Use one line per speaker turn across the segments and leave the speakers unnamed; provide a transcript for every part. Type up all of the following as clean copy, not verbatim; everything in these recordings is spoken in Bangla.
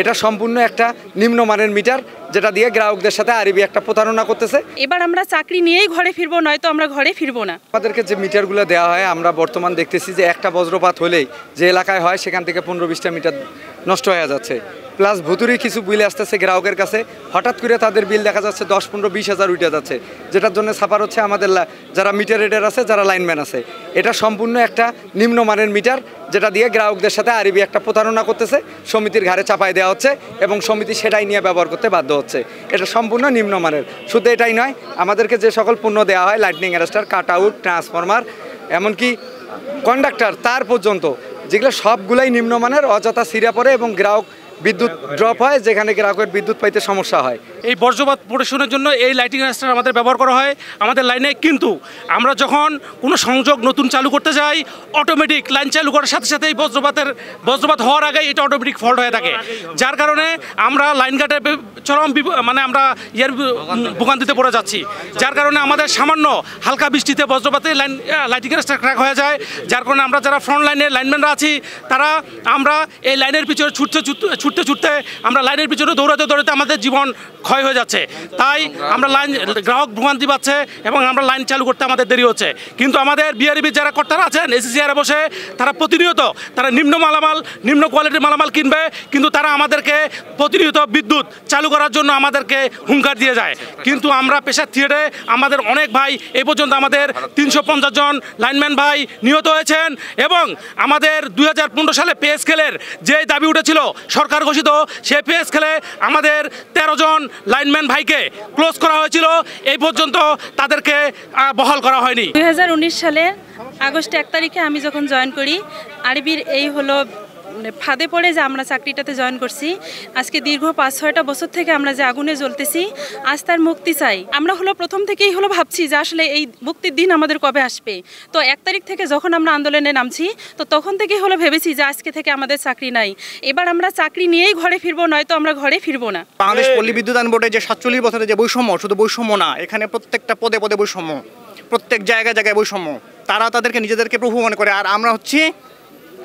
এটা সম্পূর্ণ একটা নিম্নমানের মিটার, যেটা দিয়ে গ্রাহকদের সাথে আরবি একটা প্রতারণা করতেছে।
এবার আমরা চাকরি নিয়েই ঘরে ফিরবো, নয়তো আমরা ঘরে ফিরবো না।
আমাদেরকে যে মিটারগুলো দেওয়া হয়, আমরা বর্তমান দেখতেছি যে একটা বজ্রপাত হলেই যে এলাকায় হয় সেখান থেকে 15-20টা মিটার নষ্ট হয়ে যাচ্ছে। প্লাস ভুতুরি কিছু বিল আসতেছে গ্রাহকের কাছে, হঠাৎ করে তাদের বিল দেখা যাচ্ছে 10-15-20 হাজার উঠে যাচ্ছে, যেটার জন্য সাফার হচ্ছে আমাদের যারা মিটার রিডার আছে, যারা লাইনম্যান আছে। এটা সম্পূর্ণ একটা নিম্নমানের মিটার, যেটা দিয়ে গ্রাহকদের সাথে আরবি একটা প্রতারণা করতেছে, সমিতির ঘাড়ে চাপাই দেওয়া হচ্ছে এবং সমিতি সেটাই নিয়ে ব্যবহার করতে বাধ্য হচ্ছে। এটা সম্পূর্ণ নিম্নমানের। শুধু এটাই নয়, আমাদেরকে যে সকল পণ্য দেওয়া হয়, lightning arrester, cut out, transformer, এমনকি কন্ডাক্টর তার পর্যন্ত, যেগুলো সবগুলাই নিম্নমানের, অযথা সিরা পড়ে এবং গ্রাহক বিদ্যুৎ ড্রপ হয়, যেখানে গ্রাহকের বিদ্যুৎ পাইতে সমস্যা হয়।
এই বজ্রপাত প্রোটেকশনের জন্য এই লাইটিং অ্যারেস্টার আমাদের ব্যবহার করা হয় আমাদের লাইনে, কিন্তু আমরা যখন কোনো সংযোগ নতুন চালু করতে যাই, অটোমেটিক লাইন চালু করার সাথে সাথে এই বজ্রপাত হওয়ার আগে এটা অটোমেটিক ফল্ট হয়ে থাকে, যার কারণে আমরা লাইন কাটে চরম আমরা ভোগান্তিতে পড়ে যাচ্ছি। যার কারণে আমাদের সামান্য হালকা বৃষ্টিতে বজ্রপাতে লাইটিং অ্যারেস্টার ক্র্যাক হয়ে যায়, যার কারণে আমরা যারা ফ্রন্ট লাইনের লাইনম্যানরা আছি, আমরা এই লাইনের পিছনে ছুটতে আমরা লাইনের পিছনে দৌড়াতে আমাদের জীবন ক্ষয় হয়ে যাচ্ছে। তাই আমরা গ্রাহক ভোগান্তি পাচ্ছে এবং আমরা লাইন চালু করতে আমাদের দেরি হচ্ছে। কিন্তু আমাদের বিআরবি যারা কর্তারা আছেন এসিসিআরে বসে, তারা প্রতিনিয়ত নিম্ন কোয়ালিটির মালামাল কিনবে, কিন্তু তারা আমাদেরকে প্রতিনিয়ত বিদ্যুৎ চালু করার জন্য আমাদেরকে হুঙ্কার দিয়ে যায়। কিন্তু আমরা পেশার থিয়েটারে আমাদের অনেক ভাই, এই পর্যন্ত আমাদের 350 জন লাইনম্যান ভাই নিহত হয়েছেন এবং আমাদের 2015 সালে পে স্কেলের যে দাবি উঠেছিল সরকার ঘোষিত, সেই পে স্কেলে আমাদের 13 জন লাইনম্যান ভাইকে ক্লোজ করা হয়েছিল, এই পর্যন্ত তাদেরকে বহাল করা হয়নি।
2019 সালে আগস্ট 1 তারিখে আমি যখন জয়েন করি, আরবির এই হলো ফাঁদে পড়ে যে আমরা চাকরিটাতে জয়েন করছি। আজকে দীর্ঘ 5-6টা বছর থেকে আমরা যে আগুনে জ্বলতেছি, আজ তার মুক্তি চাই। আমরা প্রথম থেকেই ভাবছি যে আসলে এই মুক্তির দিন আমাদের কবে আসবে। তো 1 তারিখ থেকে যখন আমরা আন্দোলনে নামছি, তো তখন থেকেই ভেবেছি যে আজকে থেকে আমাদের চাকরি নাই, এবার আমরা চাকরি নিয়েই ঘরে ফিরবো, নয়তো আমরা ঘরে ফিরবো না।
বাংলাদেশ পল্লী বিদ্যুতায়ন বোর্ডে যে 47 বছরের যে বৈষম্য, শুধু বৈষম্য না, এখানে প্রত্যেকটা পদে পদে বৈষম্য, প্রত্যেক জায়গায় বৈষম্য। তারা তাদেরকে নিজেদেরকে প্রভু মনে করে, আর আমরা হচ্ছি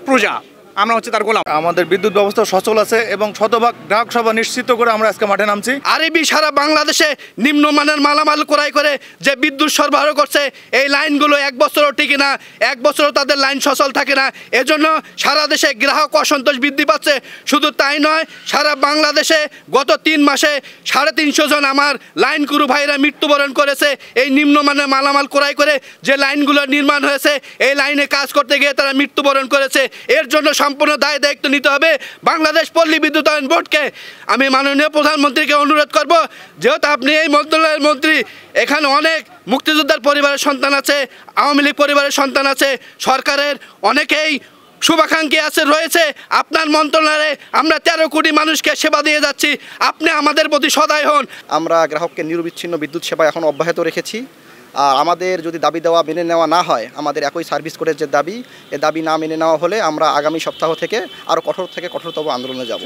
প্রজা, আমরা হচ্ছে তার গোলাম।
আমাদের বিদ্যুৎ ব্যবস্থা সচল আছে এবং শতভাগ গ্রাহক সেবা নিশ্চিত করে আমরা আজকে মাঠে নামছি।
আরবি সারা বাংলাদেশে নিম্নমানের মালামাল ক্রয় করে যে বিদ্যুৎ সরবরাহ করছে, এই লাইনগুলো 1 বছরও টিকে না, 1 বছরও তাদের লাইন সচল থাকে না। এজন্য সারা দেশে গ্রাহক অসন্তোষ বৃদ্ধি পাচ্ছে। শুধু তাই নয়, সারা বাংলাদেশে গত 3 মাসে 350 জন আমার লাইন ক্রু ভাইরা মৃত্যুবরণ করেছে এই নিম্নমানের মালামাল ক্রয় করে। যে লাইনগুলো নির্মাণ হয়েছে, এই লাইনে কাজ করতে গিয়ে তারা মৃত্যুবরণ করেছে। এর জন্য সম্পূর্ণ দায়িত্ব নিতে হবে বাংলাদেশ পল্লী বিদ্যুতায়ন বোর্ডকে। আমি মাননীয় প্রধানমন্ত্রীকে অনুরোধ করব, যেহেতু আপনি এই মন্ত্রণালয়ের মন্ত্রী, এখানে অনেক মুক্তিযোদ্ধার পরিবারের সন্তান আছে, আওয়ামী লীগ পরিবারের সন্তান আছে, সরকারের অনেকেই শুভাকাঙ্ক্ষী রয়েছে। আপনার মন্ত্রণালয়ে আমরা 13 কোটি মানুষকে সেবা দিয়ে যাচ্ছি, আপনি আমাদের প্রতি সদয় হন।
আমরা গ্রাহককে নিরবিচ্ছিন্ন বিদ্যুৎ সেবা এখন অব্যাহত রেখেছি। আর আমাদের যদি দাবি দেওয়া মেনে নেওয়া না হয়, আমাদের একই সার্ভিস কোডের যে দাবি, এ দাবি না মেনে নেওয়া হলে আমরা আগামী সপ্তাহ থেকে আরও কঠোর থেকে কঠোরতম আন্দোলনে যাব।